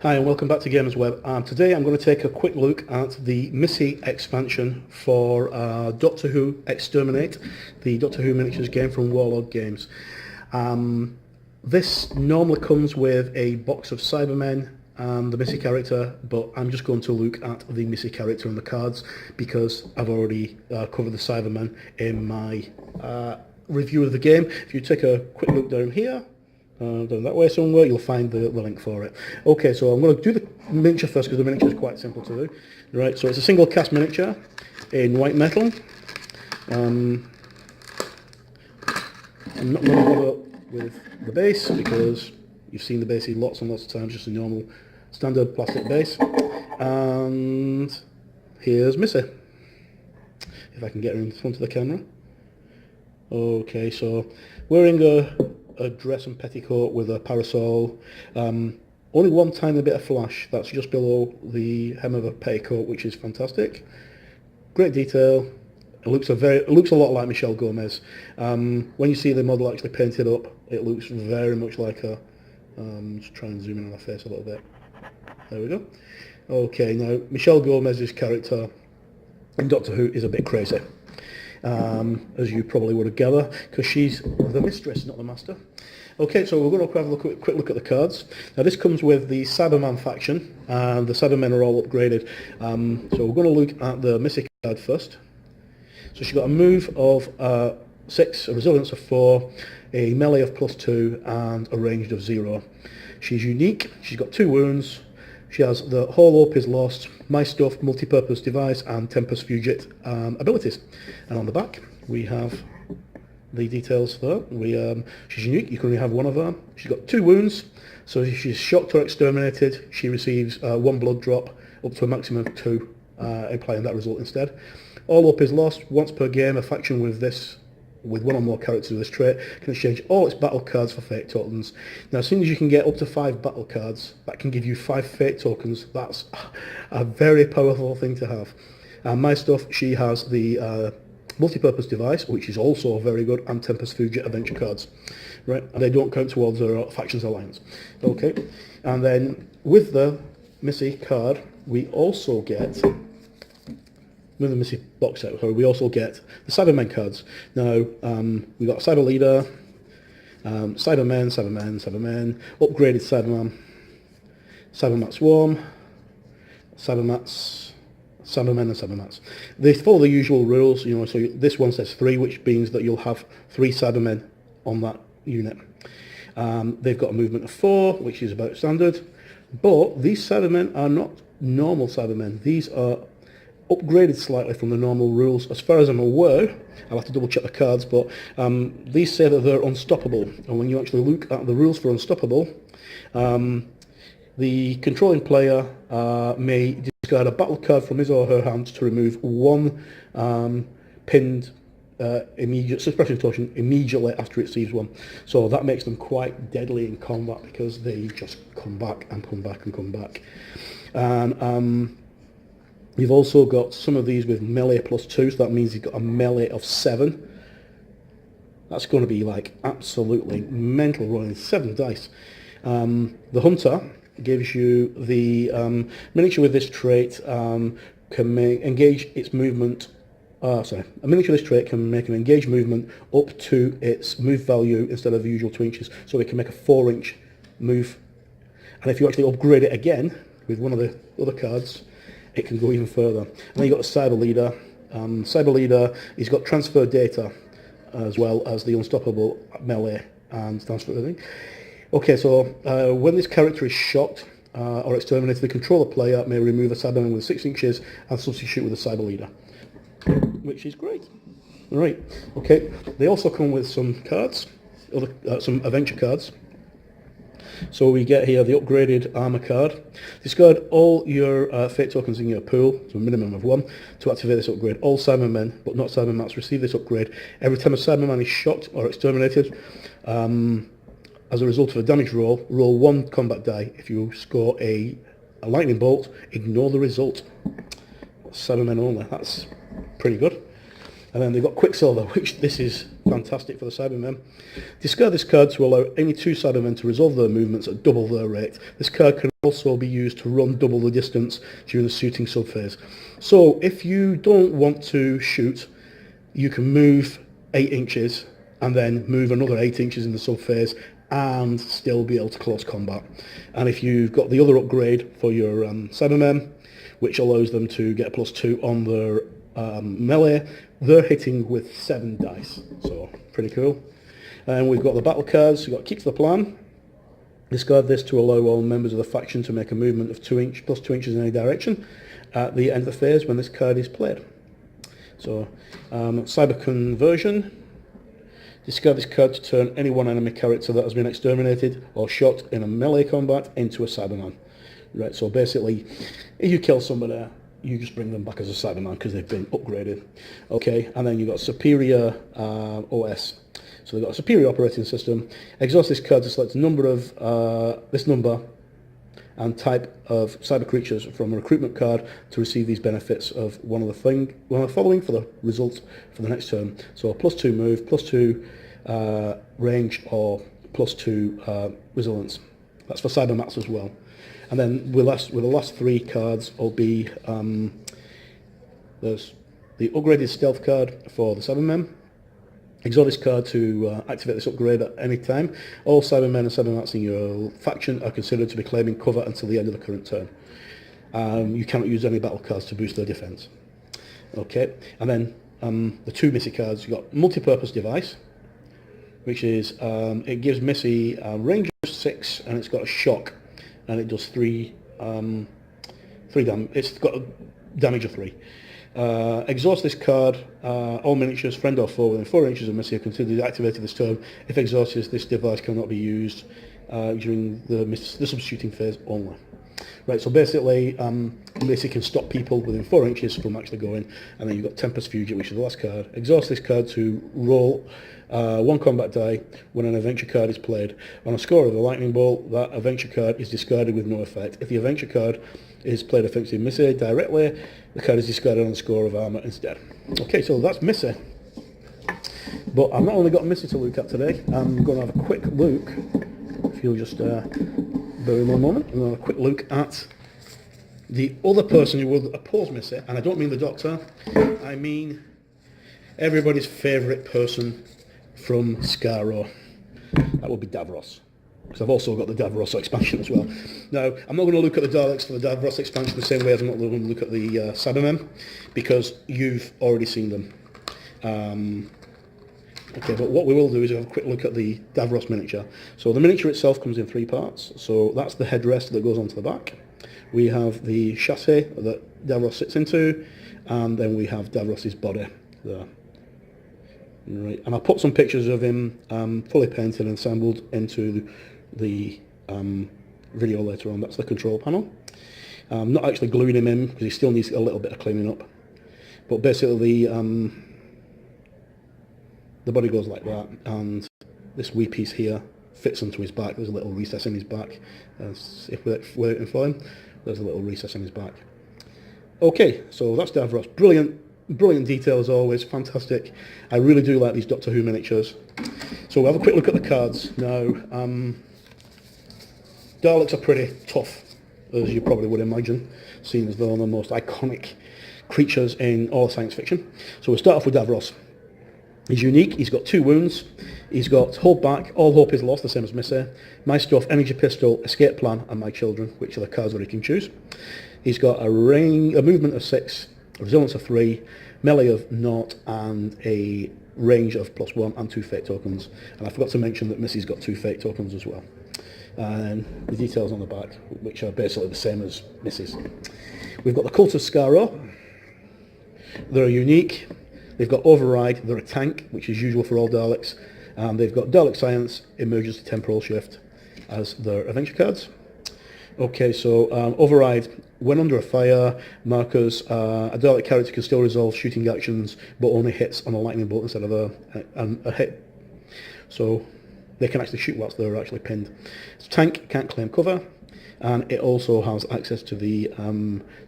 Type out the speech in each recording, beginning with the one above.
Hi and welcome back to Gamers Web. Today I'm going to take a quick look at the Missy expansion for Doctor Who Exterminate, the Doctor Who miniatures game from Warlord Games. This normally comes with a box of Cybermen and the Missy character, but I'm just going to look at the Missy character and the cards because I've already covered the Cybermen in my review of the game. If you take a quick look down here, down that way somewhere, you'll find the link for it. Okay, so I'm going to do the miniature first because the miniature is quite simple to do. Right, so it's a single cast miniature in white metal. I'm not going to bother with the base because you've seen the base lots and lots of times, just a normal standard plastic base. And here's Missy. If I can get her in front of the camera. Okay, so wearing a dress and petticoat with a parasol. Only one tiny bit of flash, that's just below the hem of a petticoat, which is fantastic. Great detail. It looks a lot like Michelle Gomez. When you see the model actually painted up, it looks very much like her. Just try and zoom in on her face a little bit. There we go. Okay, now Michelle Gomez's character in Doctor Who is a bit crazy. As you probably would have gathered, because she's the mistress, not the master. Okay, so we're going to have a quick look at the cards. Now this comes with the Cyberman faction, and the Cybermen are all upgraded. So we're going to look at the Missy card first. So she's got a move of 6, a resilience of 4, a melee of +2, and a ranged of 0. She's unique, she's got 2 wounds, she has the Whole Hope is Lost, My Stuff, Multi-Purpose Device, and Tempest Fugit abilities. And on the back, we have the details there. She's unique, you can only have one of her. She's got 2 wounds, so if she's shocked or exterminated, she receives 1 blood drop, up to a maximum of 2, applying that result instead. All Hope is Lost, once per game, a faction with one or more characters with this trait can exchange all its battle cards for fate tokens. Now as soon as you can get up to 5 battle cards, that can give you 5 fate tokens. That's a very powerful thing to have. My Stuff, she has the multi-purpose device, which is also very good, and Tempest Fugit adventure cards. Right, and they don't count towards her factions alliance. Okay, and then with the Missy card, we also get, with the Missy box set, we also get the Cybermen cards. Now, we've got Cyber Leader, Cybermen, upgraded Cyberman, Cybermat Swarm, Cybermen and Cybermats. They follow the usual rules, you know, so this one says 3, which means that you'll have 3 Cybermen on that unit. They've got a movement of 4, which is about standard, but these Cybermen are not normal Cybermen. These are upgraded slightly from the normal rules. As far as I'm aware, I'll have to double check the cards, but these say that they're unstoppable, and when you actually look at the rules for unstoppable, the controlling player may discard a battle card from his or her hand to remove 1 pinned immediate suppression token immediately after it receives 1. So that makes them quite deadly in combat because they just come back and come back and come back. And you've also got some of these with melee +2, so that means you've got a melee of 7. That's going to be like absolutely mental, rolling 7 dice. The Hunter gives you the miniature with this trait can engage its movement. A miniature of this trait can make an engaged movement up to its move value instead of the usual 2 inches, so it can make a 4-inch move. And if you actually upgrade it again with one of the other cards, it can go even further. And then you've got the Cyber Leader. Cyber Leader, he's got transfer data as well as the unstoppable melee and transfer thing. Okay, so when this character is shocked or exterminated, the controller player may remove a Cyberman with 6 inches and substitute with a Cyber Leader, which is great. Right, okay. They also come with some cards, some adventure cards. So we get here the upgraded armor card. Discard all your fate tokens in your pool to a minimum of 1 to activate this upgrade. All Cybermen, but not Cybermats, receive this upgrade. Every time a Cyberman is shocked or exterminated, as a result of a damage roll, roll 1 combat die. If you score a lightning bolt, ignore the result. Cybermen only. That's pretty good. And then they've got Quicksilver, which this is fantastic for the Cybermen. Discard this card to allow any two Cybermen to resolve their movements at double their rate. This card can also be used to run double the distance during the shooting subphase. So if you don't want to shoot, you can move 8 inches and then move another 8 inches in the subphase and still be able to close combat. And if you've got the other upgrade for your Cybermen, which allows them to get a +2 on their melee, they're hitting with 7 dice, so pretty cool. And we've got the battle cards. We've got Keep to the Plan. Discard this to allow all members of the faction to make a movement of +2 inches in any direction at the end of the phase when this card is played. So, Cyber Conversion. Discard this card to turn any one enemy character that has been exterminated or shot in a melee combat into a Cyberman. Right, so basically, if you kill somebody, you just bring them back as a Cyberman because they've been upgraded. Okay, and then you've got Superior OS. So they've got a superior operating system. Exhaust this card to select a number of this number and type of cyber creatures from a recruitment card to receive these benefits of one of the following for the results for the next turn. So a +2 move, +2 range, or +2 resilience. That's for Cybermats as well. And then with the last 3 cards will be there's the upgraded stealth card for the Cybermen. Exhaust this card to activate this upgrade at any time. All Cybermen and Cybermats in your faction are considered to be claiming cover until the end of the current turn. You cannot use any battle cards to boost their defense. Okay, and then the 2 Missy cards. You've got Multi-Purpose Device, which is it gives Missy a range of 6 and it's got a shock, and it does 3 damage. It's got a damage of 3. Exhaust this card. All miniatures, friend or foe, within 4 inches of Missy are considered activated this turn. If exhausted, this device cannot be used during the substituting phase only. Right, so basically, Missy can stop people within 4 inches from actually going, and then you've got Tempest Fugitive, which is the last card. Exhaust this card to roll 1 combat die when an adventure card is played. On a score of a lightning bolt, that adventure card is discarded with no effect. If the adventure card is played against Missy directly, the card is discarded on the score of armour instead. Okay, so that's Missy. But I've not only got Missy to look at today, I'm going to have a quick look, if you'll just bear in one moment, I'm going to have a quick look at the other person who would oppose Missy, and I don't mean the Doctor, I mean everybody's favourite person from Skaro. That would be Davros, because I've also got the Davros expansion as well. Now, I'm not going to look at the Daleks for the Davros expansion the same way as I'm not going to look at the Cybermen, because you've already seen them. Okay, but what we will do is have a quick look at the Davros miniature. So the miniature itself comes in 3 parts. So that's the headrest that goes onto the back. We have the chassis that Davros sits into, and then we have Davros's body there. Right, and I'll put some pictures of him fully painted and assembled into the video later on. That's the control panel. I'm not actually gluing him in because he still needs a little bit of cleaning up. But basically the body goes like that, and this wee piece here fits onto his back. There's a little recess in his back. If we're in flame, there's a little recess in his back. Okay, so that's Davros. Brilliant detail as always, fantastic. I really do like these Doctor Who miniatures. So we'll have a quick look at the cards. Now, Daleks are pretty tough, as you probably would imagine, seeing as they're one of the most iconic creatures in all science fiction. So we'll start off with Davros. He's unique, he's got 2 wounds, he's got Hold Back, All Hope is Lost, the same as Missy, My Stuff, Energy Pistol, Escape Plan, and My Children, which are the cards that he can choose. He's got a movement of 6, a resilience of 3, melee of 0, and a range of +1 and 2 fate tokens. And I forgot to mention that Missy's got 2 fate tokens as well. And the details on the back, which are basically the same as Missy's. We've got the Cult of Skaro. They're unique. They've got Override, they're a tank, which is usual for all Daleks. And they've got Dalek Science, Emergency Temporal Shift as their adventure cards. Okay, so Override, when under a fire, markers, a Dalek character can still resolve shooting actions, but only hits on a lightning bolt instead of a hit. So they can actually shoot whilst they're actually pinned. It's tank, can't claim cover, and it also has access to the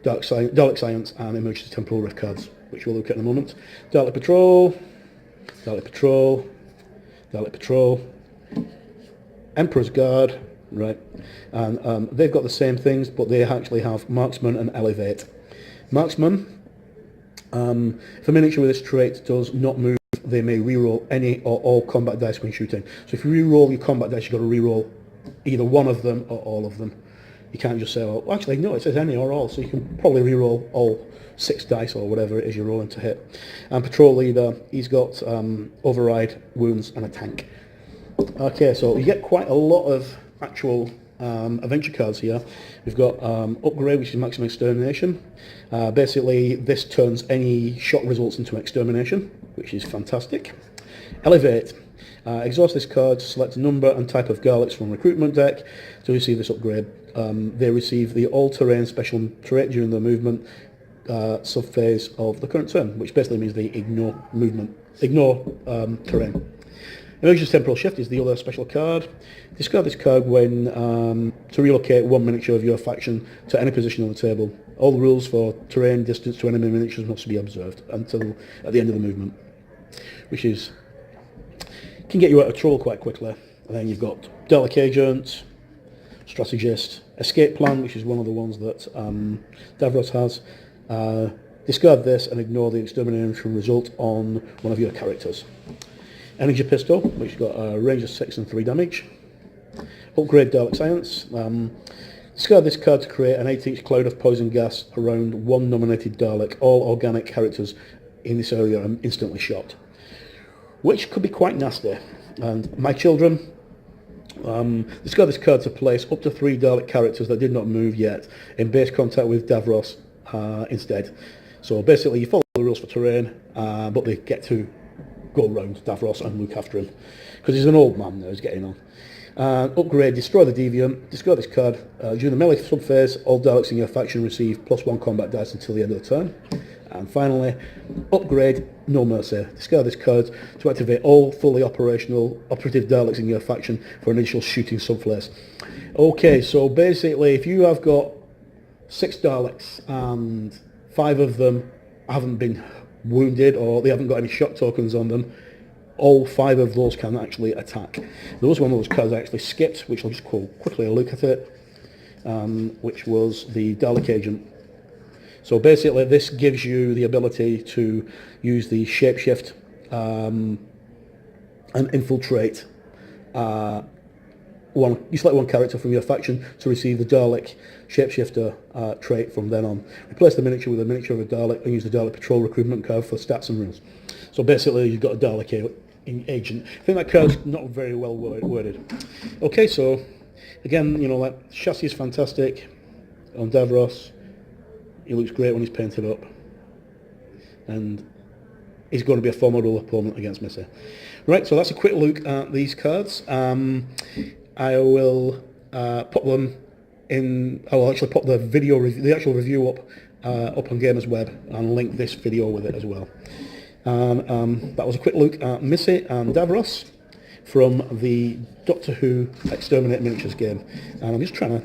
Dalek Science and Emergency Temporal Rift cards. which we'll look at in a moment. Dalek Patrol, Dalek Patrol, Dalek Patrol, Emperor's Guard, right, and they've got the same things, but they actually have Marksman and Elevate. Marksman, if a miniature with this trait does not move, they may reroll any or all combat dice when shooting. So if you reroll your combat dice, you've got to reroll either one of them or all of them. You can't just say, oh, actually, no, it says any or all, so you can probably reroll all 6 dice or whatever it is you're rolling to hit. And Patrol Leader, he's got Override, Wounds, and a Tank. Okay, so you get quite a lot of actual adventure cards here. We've got Upgrade, which is Maximum Extermination. Basically, this turns any shot results into Extermination, which is fantastic. Elevate. Exhaust this card to select a number and type of Garlics from recruitment deck to receive this upgrade. They receive the all-terrain special trait during the movement sub-phase of the current turn, which basically means they ignore terrain. Emergency Temporal Shift is the other special card. Discard this card when to relocate one miniature of your faction to any position on the table. All the rules for terrain distance to enemy miniatures must be observed until at the end of the movement, which is can get you out of trouble quite quickly. And then you've got Dalek Agent, Strategist, Escape Plan, which is one of the ones that Davros has. Discard this and ignore the extermination result on one of your characters. Energy Pistol, which has got a range of 6 and 3 damage. Upgrade Dalek Science. Discard this card to create an 8-inch cloud of poison gas around one nominated Dalek. All organic characters in this area are instantly shot, which could be quite nasty. And my children, discard this card to place up to 3 Dalek characters that did not move yet in base contact with Davros instead. So basically you follow the rules for terrain, but they get to go around Davros and look after him, because he's an old man now, he's getting on. Upgrade, Destroy the Deviant. Discard this card. During the melee subphase, all Daleks in your faction receive +1 combat dice until the end of the turn. And finally, Upgrade, No Mercy. Discard this card to activate all fully operative Daleks in your faction for initial shooting subphase. Okay, so basically, if you have got 6 Daleks and 5 of them haven't been wounded or they haven't got any shock tokens on them, all 5 of those can actually attack. There was one of those cards I actually skipped, which I'll just quickly look at it, which was the Dalek Agent. So basically this gives you the ability to use the Shapeshift and Infiltrate. You select one character from your faction to receive the Dalek Shapeshifter trait from then on. Replace the miniature with a miniature of a Dalek and use the Dalek Patrol recruitment card for stats and rules. So basically you've got a Dalek agent. I think that card's not very well worded. Okay, so again, you know, like chassis is fantastic on Davros. He looks great when he's painted up. And he's going to be a formidable opponent against Missy. Right, so that's a quick look at these cards. I will put them in. I will actually put the the actual review up on Gamers Web and link this video with it as well. That was a quick look at Missy and Davros from the Doctor Who Exterminate miniatures game, and I'm just trying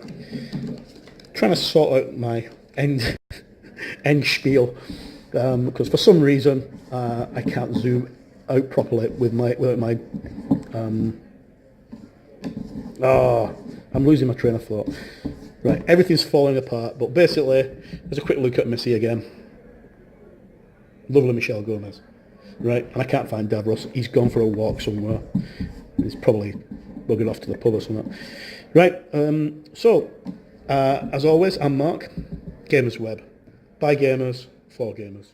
to sort out my end spiel because for some reason I can't zoom out properly with my I'm losing my train of thought. Right, everything's falling apart, but basically, there's a quick look at Missy again. Lovely Michelle Gomez. Right, and I can't find Davros. He's gone for a walk somewhere. He's probably buggered off to the pub or something. Right, so, as always, I'm Mark, Gamers Web. By gamers, for gamers.